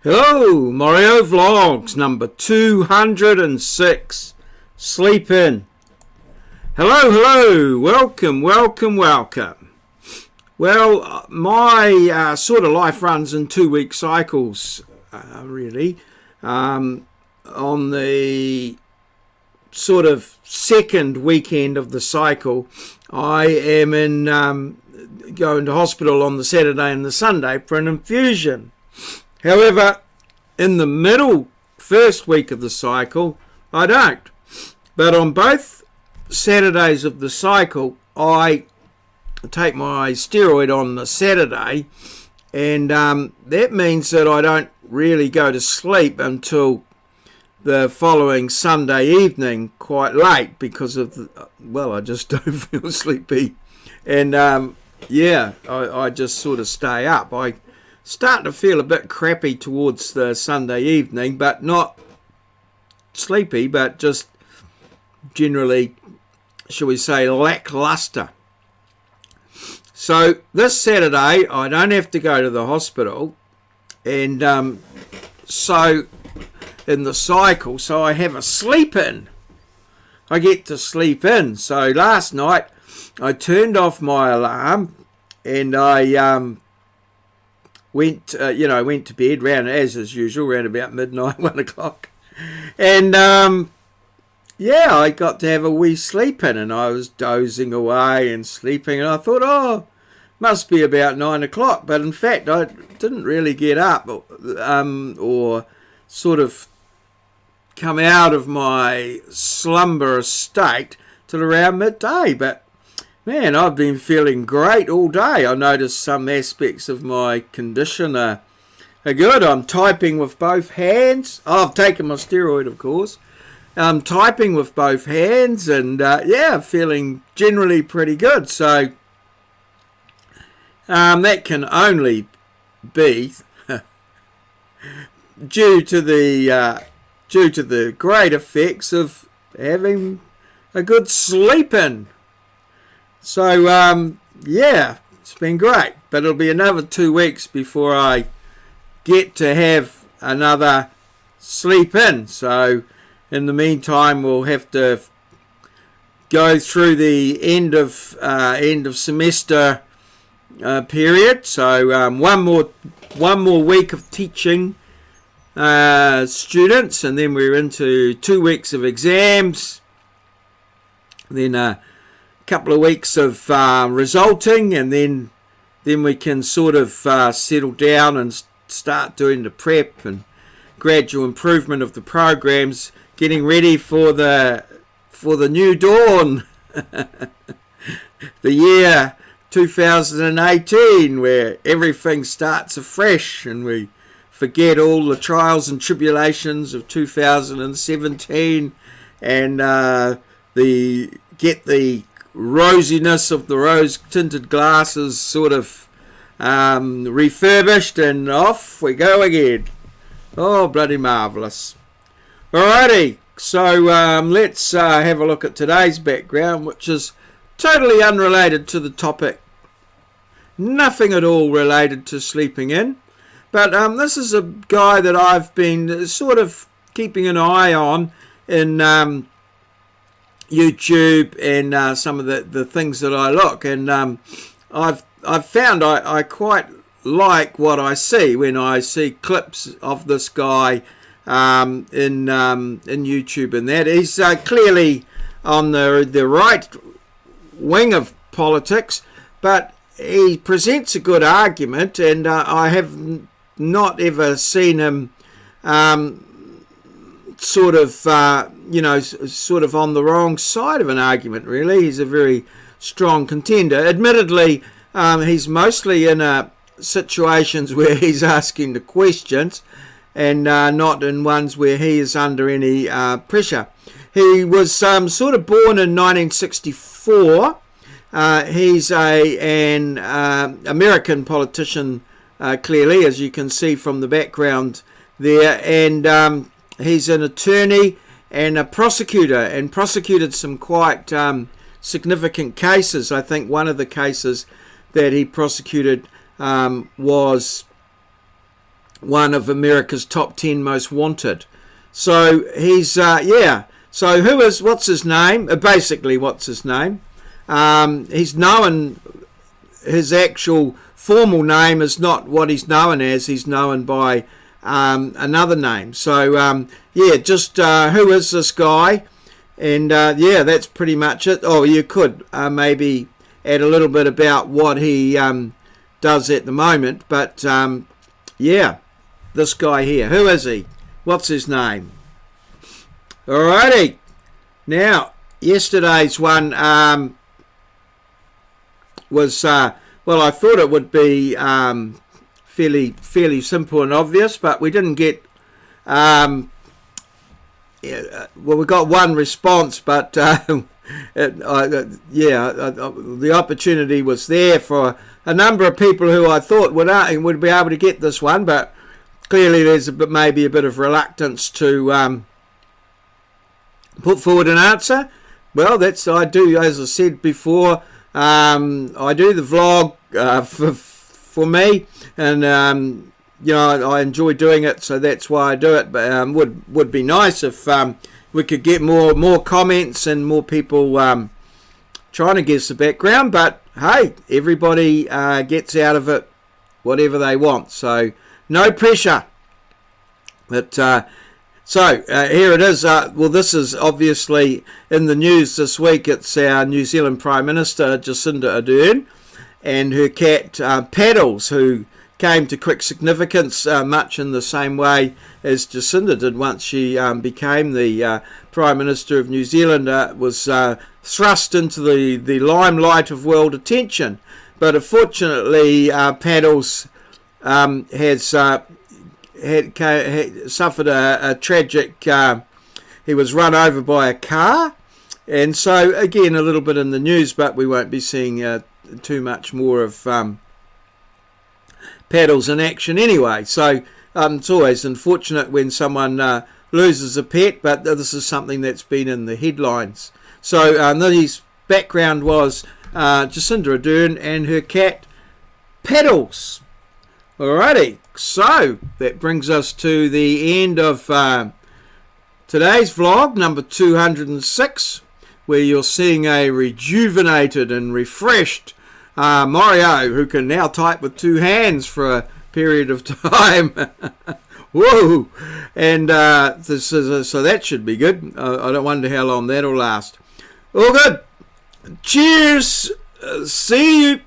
Hello, Maurieo Vlogs number 206. Sleep in. Hello, welcome. Well, my sort of life runs in 2-week cycles, really. On the sort of second weekend of the cycle, I am in going to hospital on the Saturday and the Sunday for an infusion. However, in the first week of the cycle, I don't. But on both Saturdays of the cycle, I take my steroid on the Saturday, and that means that I don't really go to sleep until the following Sunday evening quite late because of, I just don't feel sleepy. And I just sort of stay up. I start to feel a bit crappy towards the Sunday evening, but not sleepy, but just generally, shall we say, lackluster. So this Saturday, I don't have to go to the hospital, and so in the cycle, so I have a sleep in. I get to sleep in. So last night, I turned off my alarm, and I went to bed round, as is usual, around about midnight, 1 o'clock. And, I got to have a wee sleep in, and I was dozing away and sleeping, and I thought, must be about 9 o'clock. But in fact, I didn't really get up or sort of come out of my slumber state till around midday. But man, I've been feeling great all day. I noticed some aspects of my condition are good. I'm typing with both hands. I've taken my steroid, of course. I'm typing with both hands and, feeling generally pretty good. So that can only be due to the great effects of having a good sleep in. So, it's been great. But it'll be another 2 weeks before I get to have another sleep in. So, in the meantime, we'll have to go through the end of semester period. So, one more week of teaching students, and then we're into 2 weeks of exams. Then couple of weeks of resulting, and then we can sort of settle down and start doing the prep and gradual improvement of the programs, getting ready for the new dawn, the year 2018, where everything starts afresh and we forget all the trials and tribulations of 2017 and get the rosiness of the rose-tinted glasses sort of refurbished, and off we go again. Oh, bloody marvellous. Alrighty, so let's have a look at today's background, which is totally unrelated to the topic. Nothing at all related to sleeping in. But this is a guy that I've been sort of keeping an eye on in YouTube and some of the things that I look, and I've found I quite like what I see when I see clips of this guy in YouTube, and that he's clearly on the right wing of politics, but he presents a good argument, and I have not ever seen him sort of on the wrong side of an argument, really. He's a very strong contender. Admittedly, he's mostly in situations where he's asking the questions and not in ones where he is under any pressure. He was sort of born in 1964. He's an American politician, clearly, as you can see from the background there, and he's an attorney and a prosecutor, and prosecuted some quite significant cases. I think one of the cases that he prosecuted was one of America's top 10 most wanted. So he's, yeah. So what's his name? Basically, what's his name? He's known, his actual formal name is not what he's known as. He's known by another name. So, yeah, just who is this guy? And, yeah, that's pretty much it. Oh, you could maybe add a little bit about what he does at the moment. But, yeah, this guy here. Who is he? What's his name? Alrighty. Now, yesterday's one was, well, I thought it would be fairly simple and obvious, but we didn't get, well, we got one response, but the opportunity was there for a number of people who I thought would be able to get this one, but clearly there's maybe a bit of reluctance to put forward an answer. Well, I do, as I said before, I do the vlog for me, and you know, I enjoy doing it, so that's why I do it. But would be nice if we could get more comments and more people trying to guess the background. But hey, everybody gets out of it whatever they want, so no pressure. But so here it is. Well, this is obviously in the news this week. It's our New Zealand Prime Minister Jacinda Ardern and her cat Paddles, who came to quick significance much in the same way as Jacinda did once she became the Prime Minister of New Zealand. Was thrust into the limelight of world attention. But unfortunately, Paddles has suffered a tragic, he was run over by a car, and so again a little bit in the news, but we won't be seeing too much more of Paddles in action anyway. So it's always unfortunate when someone loses a pet, but this is something that's been in the headlines. So his background was Jacinda Ardern and her cat Paddles. Alrighty, so that brings us to the end of today's vlog, number 206, where you're seeing a rejuvenated and refreshed Maurieo, who can now type with two hands for a period of time. Whoa! And so that should be good. I don't wonder how long that'll last. All good. Cheers. See you.